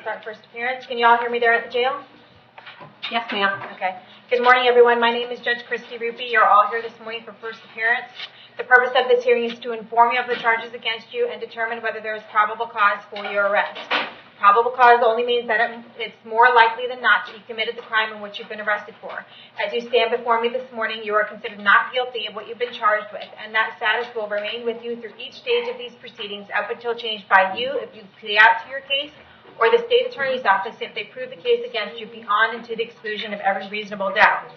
start first appearance. Can you all hear me there at the jail? Yes, ma'am. Okay. Good morning, everyone. My name is Judge Christy Ruppe. You're all here this morning for first appearance. The purpose of this hearing is to inform you of the charges against you and determine whether there is probable cause for your arrest. Probable cause only means that it's more likely than not that you committed the crime in which you've been arrested for. As you stand before me this morning, you are considered not guilty of what you've been charged with, and that status will remain with you through each stage of these proceedings up until changed by you if you plea out to your case, or the state attorney's office if they prove the case against you beyond and to the exclusion of every reasonable doubt.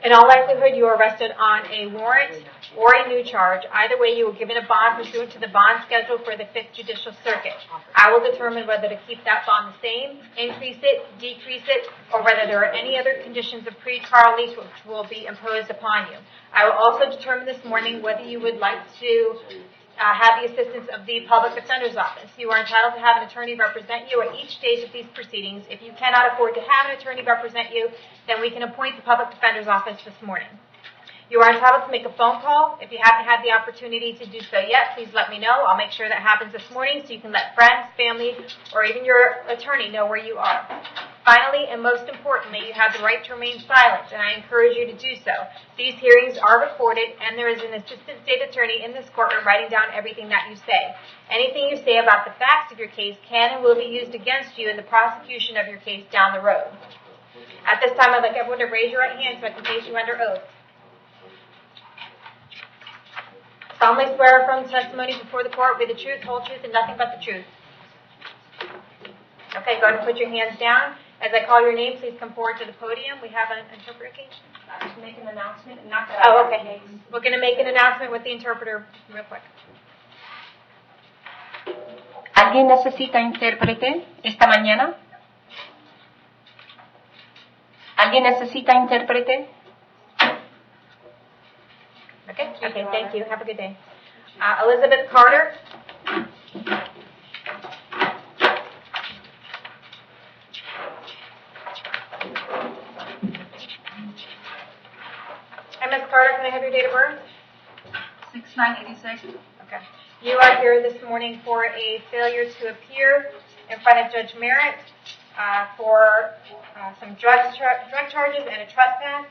In all likelihood, you are arrested on a warrant or a new charge. Either way, you will given a bond pursuant to the bond schedule for the 5th Judicial Circuit. I will determine whether to keep that bond the same, increase it, decrease it, or whether there are any other conditions of pre-trial release which will be imposed upon you. I will also determine this morning whether you would like to have the assistance of the Public Defender's Office. You are entitled to have an attorney represent you at each stage of these proceedings. If you cannot afford to have an attorney represent you, then we can appoint the Public Defender's Office this morning. You are entitled to make a phone call. If you haven't had the opportunity to do so yet, please let me know. I'll make sure that happens this morning so you can let friends, family, or even your attorney know where you are. Finally, and most importantly, you have the right to remain silent, and I encourage you to do so. These hearings are recorded, and there is an assistant state attorney in this courtroom writing down everything that you say. Anything you say about the facts of your case can and will be used against you in the prosecution of your case down the road. At this time, I'd like everyone to raise your right hand so I can place you under oath. Solemnly swear from the testimony before the court will be the truth, whole truth, and nothing but the truth. Okay, go ahead and put your hands down. As I call your name, please come forward to the podium. We have an interpreter, Kate? To make an announcement and not that. Oh, okay. We're going to make an announcement with the interpreter real quick. ¿Alguien necesita intérprete esta mañana? ¿Alguien necesita intérprete? Okay, thank you. Have a good day. Elizabeth Carter. Hi, Ms. Carter, can I have your date of birth? 6/9/86. Okay. You are here this morning for a failure to appear in front of Judge Merritt for some drug charges and a trespass.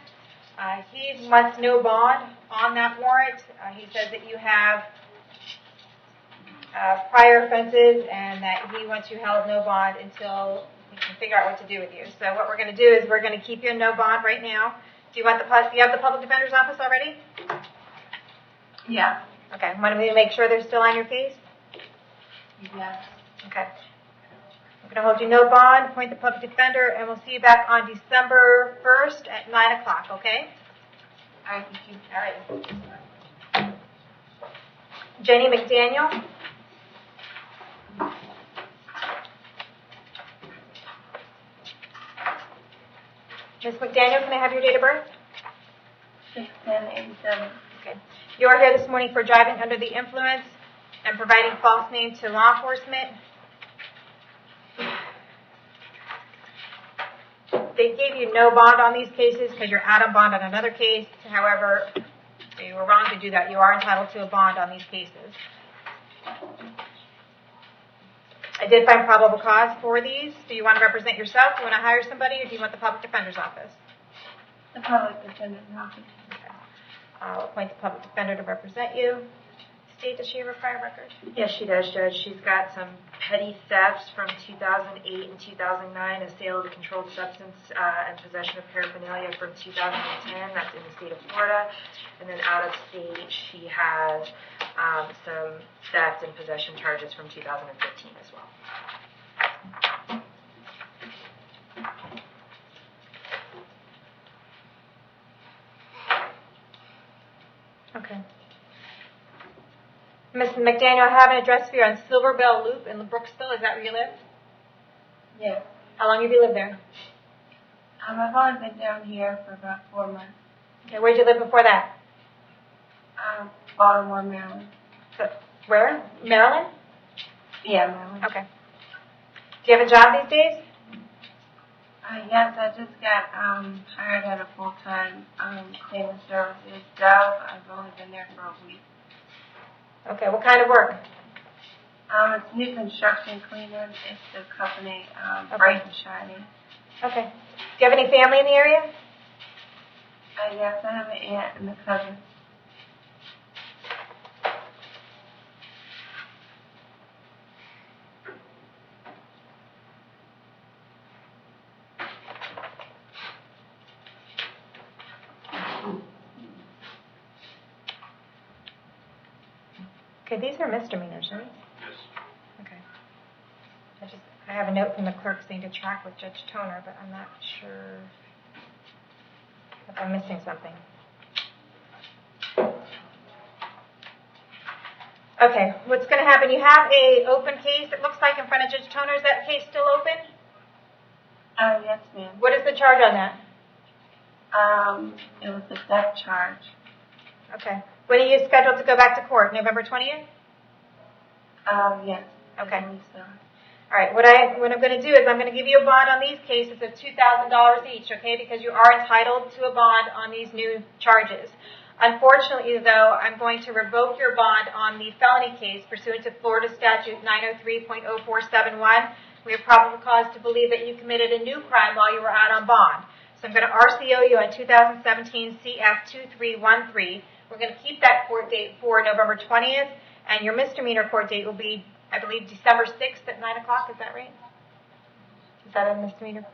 He wants no bond on that warrant. He says that you have prior offenses and that he wants you held no bond until he can figure out what to do with you. So what we're going to do is we're going to keep you in no bond right now. Do you have the Public Defender's Office already? Yeah. Okay. Want me to make sure they're still on your case? Yes. Okay. I'm going to hold you no bond, appoint the public defender, and we'll see you back on December 1st at 9 o'clock, okay? All right, thank you. All right. Jenny McDaniel. Ms. McDaniel, can I have your date of birth? 6/10/87. Okay. You are here this morning for driving under the influence and providing false name to law enforcement. They gave you no bond on these cases because you're out of bond on another case. However, you were wrong to do that. You are entitled to a bond on these cases. I did find probable cause for these. Do you want to represent yourself? Do you want to hire somebody, or do you want the Public Defender's Office? The Public Defender's Office. Okay. I'll appoint the Public Defender to represent you. State, does she have a prior record? Yes, she does, Judge. She's got some petty thefts from 2008 and 2009, a sale of a controlled substance and possession of paraphernalia from 2010. That's in the state of Florida. And then out of state, she has some theft and possession charges from 2015 as well. Okay. Ms. McDaniel, I have an address for you on Silver Bell Loop in Brooksville. Is that where you live? Yeah. How long have you lived there? I've only been down here for about 4 months. Okay, where'd you live before that? Baltimore, Maryland. So, where? Maryland? Yeah, Maryland. Okay. Do you have a job these days? Yes, I just got hired at a full-time cleaning services job. I've only been there for a week. Okay, what kind of work? It's New Construction Cleaning. It's the company, Okay. Bright and Shiny. Okay. Do you have any family in the area? Yes, I have an aunt and a cousin. Okay, these are misdemeanors, right? Yes. Okay. I have a note from the clerk saying to track with Judge Toner, but I'm not sure if I'm missing something. Okay, what's going to happen? You have a open case, it looks like, in front of Judge Toner. Is that case still open? Yes, ma'am. What is the charge on that? It was a theft charge. Okay. When are you scheduled to go back to court? November 20th? Yes. Okay. I believe so. All right, what I'm going to do is I'm going to give you a bond on these cases of $2,000 each, okay, because you are entitled to a bond on these new charges. Unfortunately, though, I'm going to revoke your bond on the felony case pursuant to Florida Statute 903.0471. We have probable cause to believe that you committed a new crime while you were out on bond. So I'm going to RCO you on 2017 CF2313. We're going to keep that court date for November 20th, and your misdemeanor court date will be, I believe, December 6th at 9 o'clock. Is that right? Is that a misdemeanor?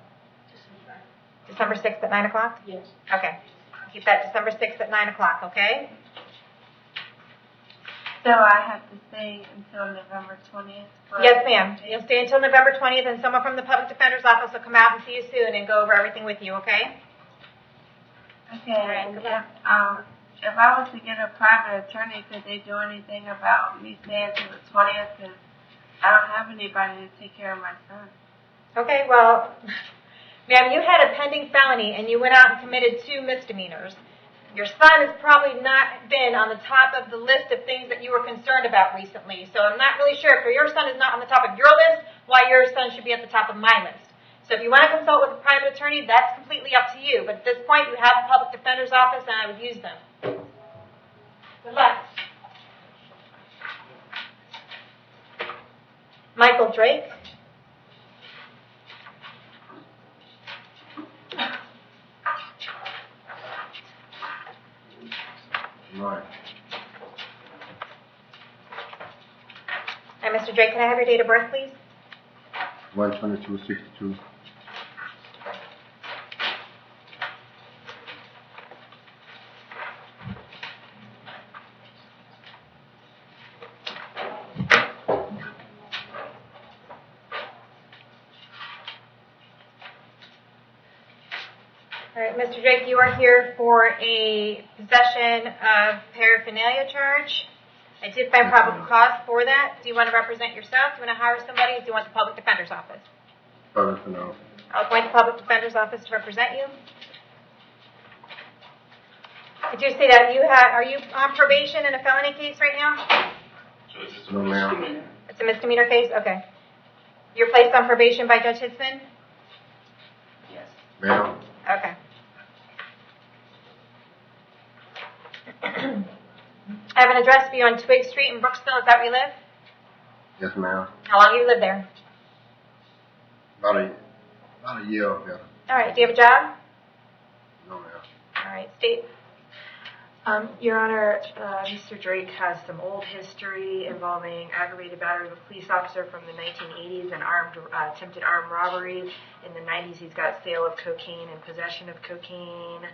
December 6th at 9 o'clock? Yes. Okay. Keep that December 6th at 9 o'clock, okay? So I have to stay until November 20th? Yes, ma'am. You'll stay until November 20th, and someone from the Public Defender's Office will come out and see you soon and go over everything with you, okay? Okay. All right, And goodbye. if I was to get a private attorney, could they do anything about me staying till the 20th? Because I don't have anybody to take care of my son. Okay, well, ma'am, you had a pending felony, and you went out and committed 2 misdemeanors. Your son has probably not been on the top of the list of things that you were concerned about recently. So I'm not really sure if your son is not on the top of your list, why your son should be at the top of my list. So if you want to consult with a private attorney, that's completely up to you. But at this point, you have the Public Defender's Office, and I would use them. Good luck. Michael Drake. Right. And Mr. Drake, can I have your date of birth, please? 12262. All right, Mr. Drake, you are here for a possession of paraphernalia charge. I did find probable cause for that. Do you want to represent yourself? Do you want to hire somebody? Or do you want the Public Defender's Office? Public for now. I'll appoint the Public Defender's Office to represent you. Did you say that are you on probation in a felony case right now? No, ma'am. It's a misdemeanor case? Okay. You're placed on probation by Judge Hitzman? Yes. Ma'am. Okay. I have an address for you on Twig Street in Brooksville. Is that where you live? Yes, ma'am. How long have you lived there? About a year ago. All right. Do you have a job? No, ma'am. All right. State. Your Honor, Mr. Drake has some old history involving aggravated battery of a police officer from the 1980s and attempted armed robbery. In the 90s, he's got sale of cocaine and possession of cocaine.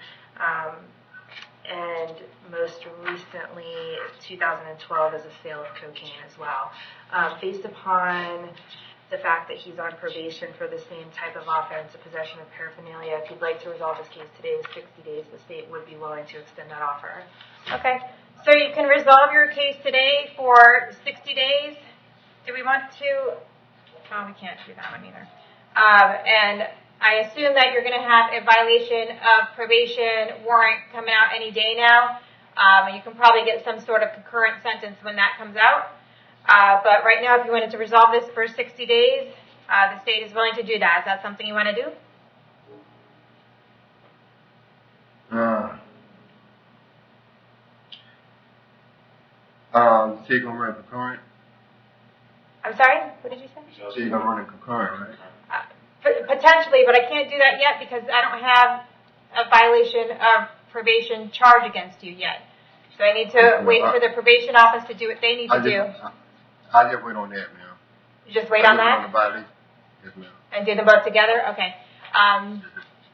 And most recently, 2012, is a sale of cocaine as well. Based upon the fact that he's on probation for the same type of offense, a possession of paraphernalia, if you'd like to resolve this case today with 60 days, the state would be willing to extend that offer. Okay. So you can resolve your case today for 60 days. Do we want to? Oh, we can't do that one either. And I assume that you're going to have a violation of probation warrant coming out any day now. You can probably get some sort of concurrent sentence when that comes out. But right now, if you wanted to resolve this for 60 days, the state is willing to do that. Is that something you want to do? Take on right for current. I'm sorry, what did you say? So you're gonna run in concurrent, right? Potentially, but I can't do that yet because I don't have a violation of probation charge against you yet. So I need to wait for the probation office to do what they need to do. I just wait on that, ma'am. You just wait on that? On the violation. Yes, ma'am. And do them both together? Okay.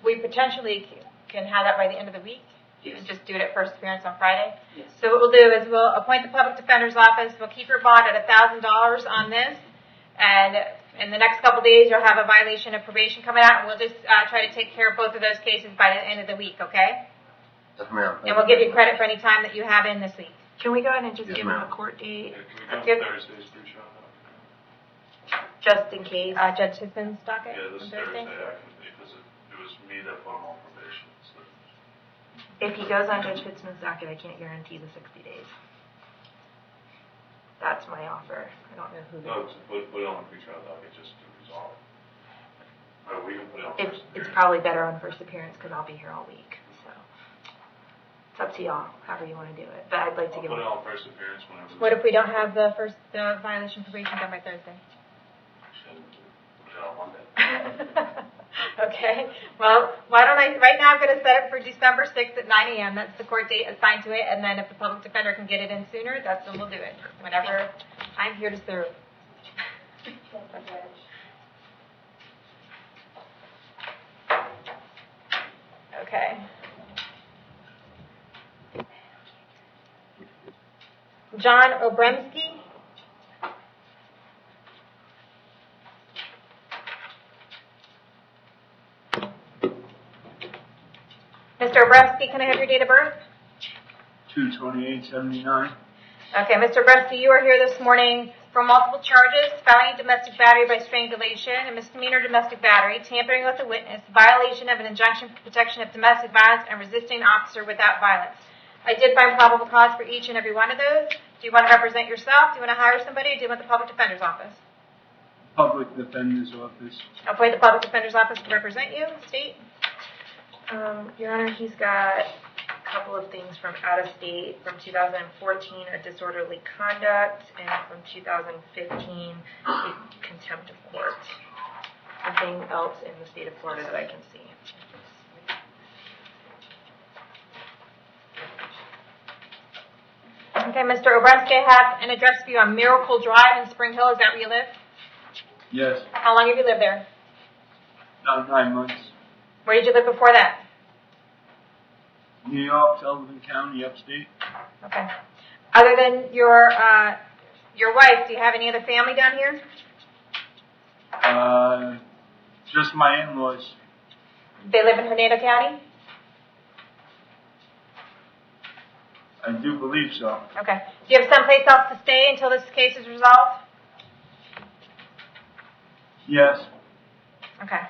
We potentially can have that by the end of the week. And just do it at first appearance on Friday. Yes. So what we'll do is we'll appoint the public defender's office. We'll keep your bond at $1,000 on this. And in the next couple days, you'll have a violation of probation coming out. And we'll just try to take care of both of those cases by the end of the week, okay? Yes, ma'am. And we'll give you credit for any time that you have in this week. Can we go ahead and just Yes, give them ma'am. a court date? Yeah, can we go Thursday's free shot? Just in case. Judge Hisman's docket Yeah, this on Thursday, Thursday. I can, because it was me that put him on probation, so. If he goes on Judge Fitzman's docket, I can't guarantee the 60 days. That's my offer. I don't know who. No, to put it on a free trial docket just to resolve it. Or we can put it on It's first it's appearance. probably better on first appearance because I'll be here all week. So it's up to y'all, however you want to do it. But I'd like to I'll give. put it on first appearance whenever. What if we don't have the violation probation done by Thursday? Should put it on Monday. Okay. Well, why don't right now I'm going to set it for December 6th at 9 a.m. That's the court date assigned to it. And then if the public defender can get it in sooner, that's when we'll do it. Whenever I'm here to serve. Okay. John Obremski. Mr. Obremski, can I have your date of birth? 2/28/79. Okay, Mr. Obremski, you are here this morning for multiple charges: felony domestic battery by strangulation, and misdemeanor domestic battery, tampering with a witness, violation of an injunction for protection of domestic violence, and resisting an officer without violence. I did find probable cause for each and every one of those. Do you want to represent yourself? Do you want to hire somebody? Or do you want the public defender's office? Public Defender's Office. I'll appoint the public defender's office to represent you. State. Your Honor, he's got a couple of things from out of state, from 2014, a disorderly conduct, and from 2015, a contempt of court. Nothing else in the state of Florida that I can see. Okay, Mr. Obremski, I have an address for you on Miracle Drive in Spring Hill. Is that where you live? Yes, How long have you lived there? about 9 months. Where did you live before that? New York, Sullivan County, upstate. Okay. Other than your wife, do you have any other family down here? Just my in-laws. They live in Hernando County? I do believe so. Okay. Do you have someplace else to stay until this case is resolved? Yes, Okay.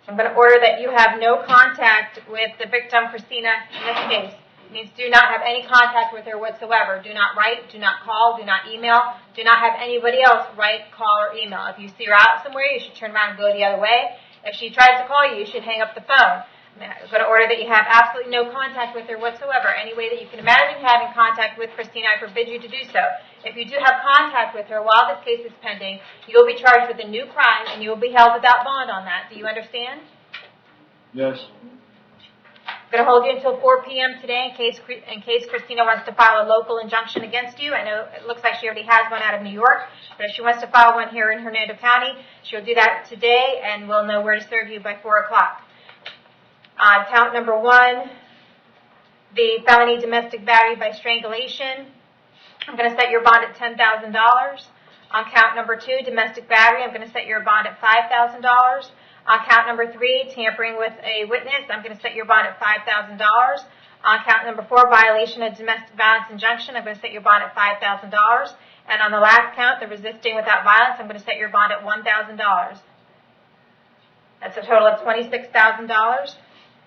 I'm going to order that you have no contact with the victim, Christina, in this case. It means do not have any contact with her whatsoever. Do not write, do not call, do not email, do not have anybody else write, call, or email. If you see her out somewhere, you should turn around and go the other way. If she tries to call you, you should hang up the phone. I'm going to order that you have absolutely no contact with her whatsoever. Any way that you can imagine having contact with Christina, I forbid you to do so. If you do have contact with her while this case is pending, you will be charged with a new crime and you will be held without bond on that. Do you understand? yes. I'm going to hold you until 4 p.m. today in case Christina wants to file a local injunction against you. I know it looks like she already has one out of New York, but if she wants to file one here in Hernando County, she'll do that today and we'll know where to serve you by 4 o'clock. Count number 1, the felony domestic battery by strangulation. I'm going to set your bond at $10,000. On count number 2, domestic battery, I'm going to set your bond at $5,000. On count number 3, tampering with a witness, I'm going to set your bond at $5,000. On count number 4, violation of domestic violence injunction, I'm going to set your bond at $5,000. And on the last count, the resisting without violence, I'm going to set your bond at $1,000. That's a total of $26,000.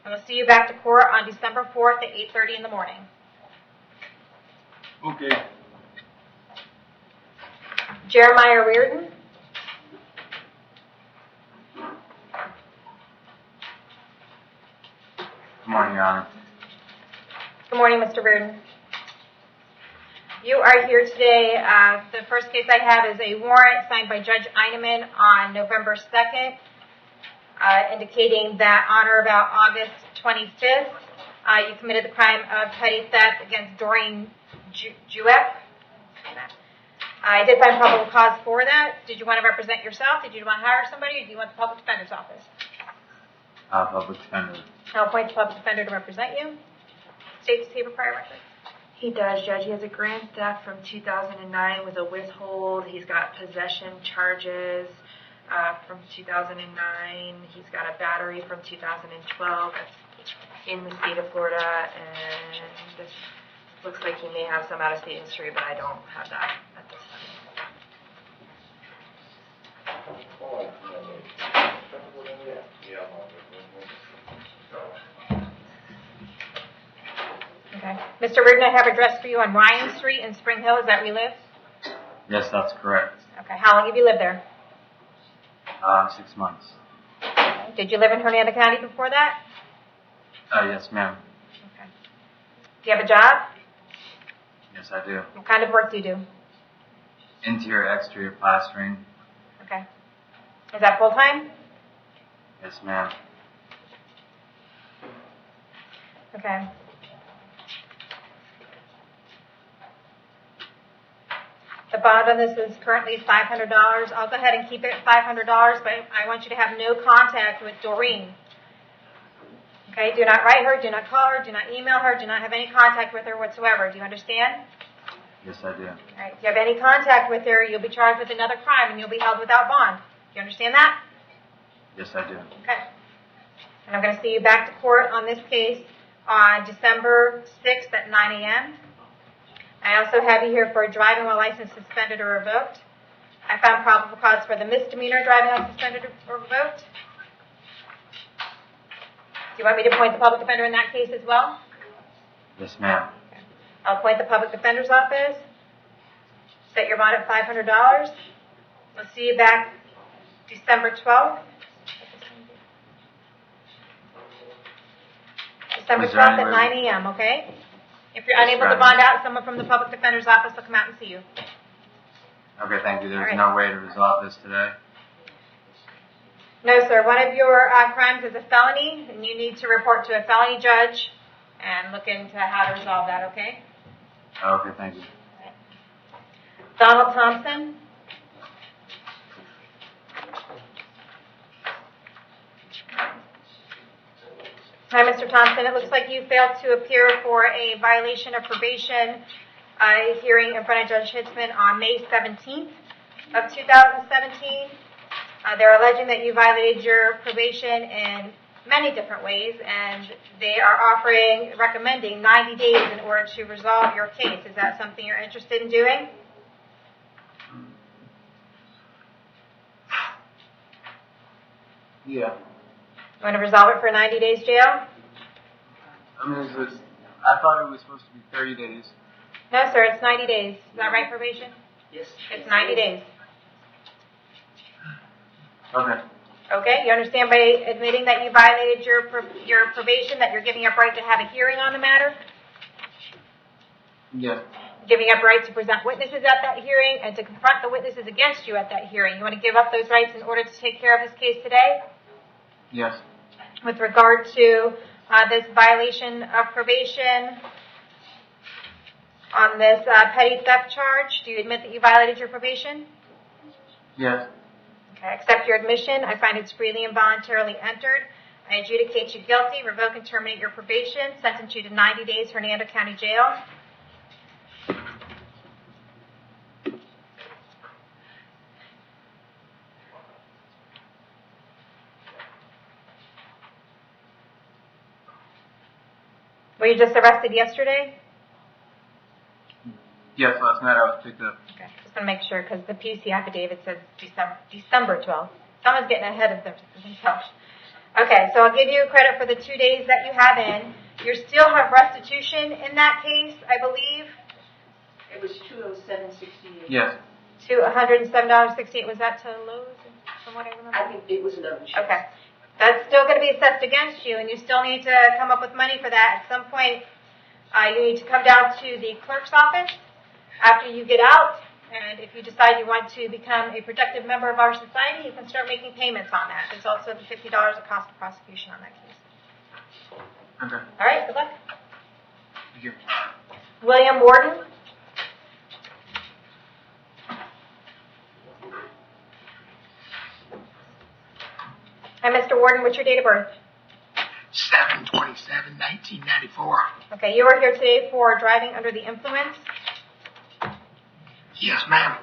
And we'll see you back to court on December 4th at 8:30 in the morning. Okay. Jeremiah Reardon. Good morning, Your Honor. Good morning, Mr. Reardon. You are are here today. The first case I have is a warrant signed by Judge Eineman on November 2nd, indicating that on or about August 25th, you committed the crime of petty theft against Doreen Jewett. I did find probable cause for that. Did you want to represent yourself? Did you want to hire somebody, or do you want the public defender's office? Public defender. I'll appoint the public defender to represent you. State to see your prior record. He does, Judge. He has a grand theft from 2009 with a withhold. He's got possession charges from 2009. He's got a battery from 2012 that's in the state of Florida, and this looks like he may have some out-of-state history, but I don't have that at this Okay. Mr. Reardon, I have a address for you on Ryan Street in Spring Hill. Is that where you live? Yes, that's correct. Okay. How long have you lived there? 6 months. Okay. Did you live in Hernando County before that? Yes, ma'am. Okay. Do you have a job? Yes, I do. What kind of work do you do? Interior, exterior plastering. Okay. Is that full-time? Yes, ma'am. Okay. The bond on this is currently $500. I'll go ahead and keep it at $500, but I want you to have no contact with Doreen. Okay? Do not write her, do not call her, do not email her, do not have any contact with her whatsoever. Do you understand? Yes, I do. All right. If you have any contact with her, you'll be charged with another crime and you'll be held without bond. Do you understand that? Yes, I do. Okay. And I'm going to see you back to court on this case on December 6th at 9 a.m. I also have you here for driving while license suspended or revoked. I found probable cause for the misdemeanor driving while suspended or revoked. Do you want me to appoint the public defender in that case as well? Yes, ma'am. Okay. I'll appoint the public defender's office. Set your bond at $500. We'll see you back December 12th. December 12th at 9 a.m., okay? If you're unable to bond out, someone from the public defender's office will come out and see you. Okay, thank you. There's All right. no way to resolve this today? No, sir. One of your crimes is a felony, and you need to report to a felony judge and look into how to resolve that, okay? Okay, thank you. Donald Thompson. Hi, Mr. Thompson. It looks like you failed to appear for a violation of probation hearing in front of Judge Hitzman on May 17th of 2017. They're alleging that you violated your probation in many different ways, and they are recommending 90 days in order to resolve your case. Is that something you're interested in doing? Yeah. You want to resolve it for 90 days jail? I mean, I thought it was supposed to be 30 days. No, sir, it's 90 days. Is that right, probation? Yes. It's 90 days. Okay. Okay, you understand by admitting that you violated your probation, that you're giving up right to have a hearing on the matter? Yeah. Giving up right to present witnesses at that hearing and to confront the witnesses against you at that hearing. You want to give up those rights in order to take care of this case today? Yes. With regard to this violation of probation on this petty theft charge, do you admit that you violated your probation? Yes. Okay, I accept your admission. I find it's freely and voluntarily entered. I adjudicate you guilty, revoke and terminate your probation, sentence you to 90 days Hernando County Jail. Were you just arrested yesterday? Yes, last night I was picked up. Okay, just want to make sure because the PC affidavit says December 12th. Someone's getting ahead of themselves. Okay, so I'll give you credit for the 2 days that you have in. You still have restitution in that case, I believe. It was $207.68. Yes. To $107.68. Was that to Lowe's, from what I remember? I think it was Lowe's. Okay. That's still going to be assessed against you, and you still need to come up with money for that. At some point, you need to come down to the clerk's office After you get out, and if you decide you want to become a productive member of our society, you can start making payments on that. There's also the $50 of cost of prosecution on that case. Okay. All right, good luck. Thank you. William Warden. Hi, Mr. Warden, what's your date of birth? 7/27/1994. Okay, you are here today for driving under the influence. Yes, ma'am.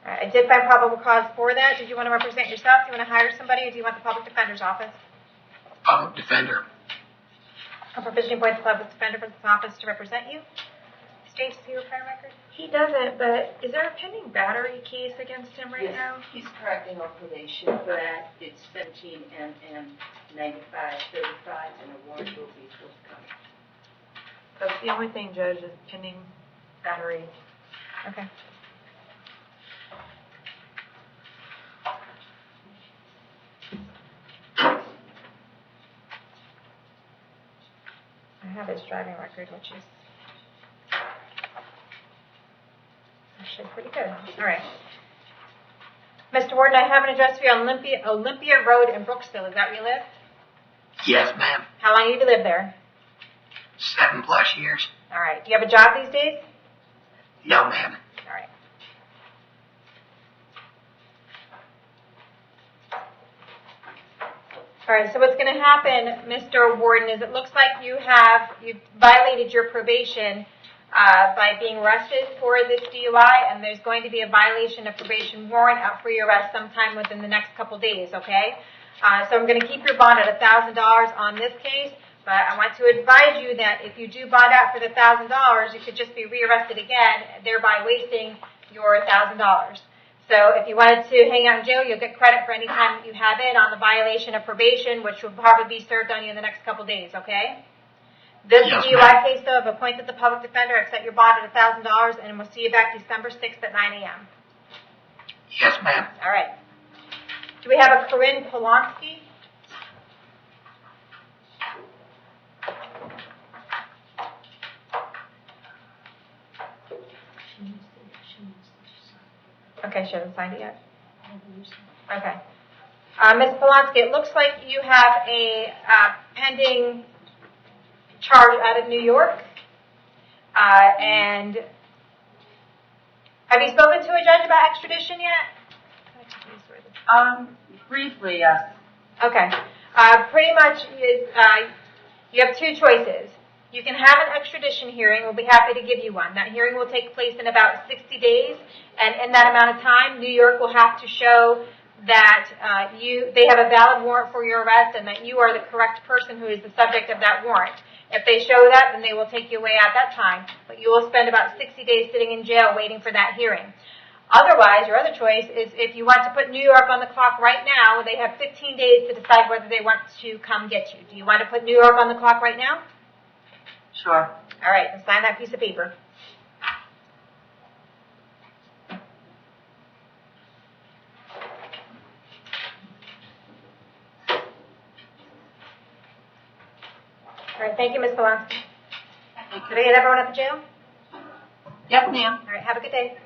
All right, I did find probable cause for that. Did you want to represent yourself? Do you want to hire somebody, or do you want the public defender's office? Public defender. A provision appoints the public defender for this office to represent you. States, do you have a crime record? He doesn't, but is there a pending battery case against him right Yes, now? he's currently on probation for that. It's 17 MM 9535, and a warrant will be forthcoming. That's the only thing, Judge, is pending battery. Okay. I have his driving record, which is actually pretty good. All right. Mr. Warden, I have an address for you on Olympia Road in Brooksville. Is that where you live? Yes, ma'am. How long have you lived there? 7+ years. All right. Do you have a job these days? No, ma'am. All right. All right, so what's going to happen, Mr. Warden, is it looks like you've violated your probation by being arrested for this DUI, and there's going to be a violation of probation warrant out for your arrest sometime within the next couple days, okay? So I'm going to keep your bond at $1,000 on this case, but I want to advise you that if you do bond out for the $1,000, you could just be rearrested again, thereby wasting your $1,000. So if you wanted to hang out in jail, you'll get credit for any time that you have it on the violation of probation, which will probably be served on you in the next couple days, okay? This Yes, DUI ma'am. case, though, I've appointed the public defender. I've set your bond at $1,000, and we'll see you back December 6th at 9 a.m. Yes, ma'am. All right. Do we have a Corinne Polonsky? Okay, she hasn't signed it yet. Okay. Ms. Polonsky, it looks like you have a pending charge out of New York. And have you spoken to a judge about extradition yet? Briefly, yes. Okay. Pretty much is you have two choices. You can have an extradition hearing. We'll be happy to give you one. That hearing will take place in about 60 days, and in that amount of time, New York will have to show that they have a valid warrant for your arrest and that you are the correct person who is the subject of that warrant. If they show that, then they will take you away at that time, but you will spend about 60 days sitting in jail waiting for that hearing. Otherwise, your other choice is if you want to put New York on the clock right now, they have 15 days to decide whether they want to come get you. Do you want to put New York on the clock right now? Sure. All right, then sign that piece of paper. All right, thank you, Ms. Polonsky. Did I get everyone at the jail? Yes, ma'am. All right, have a good day.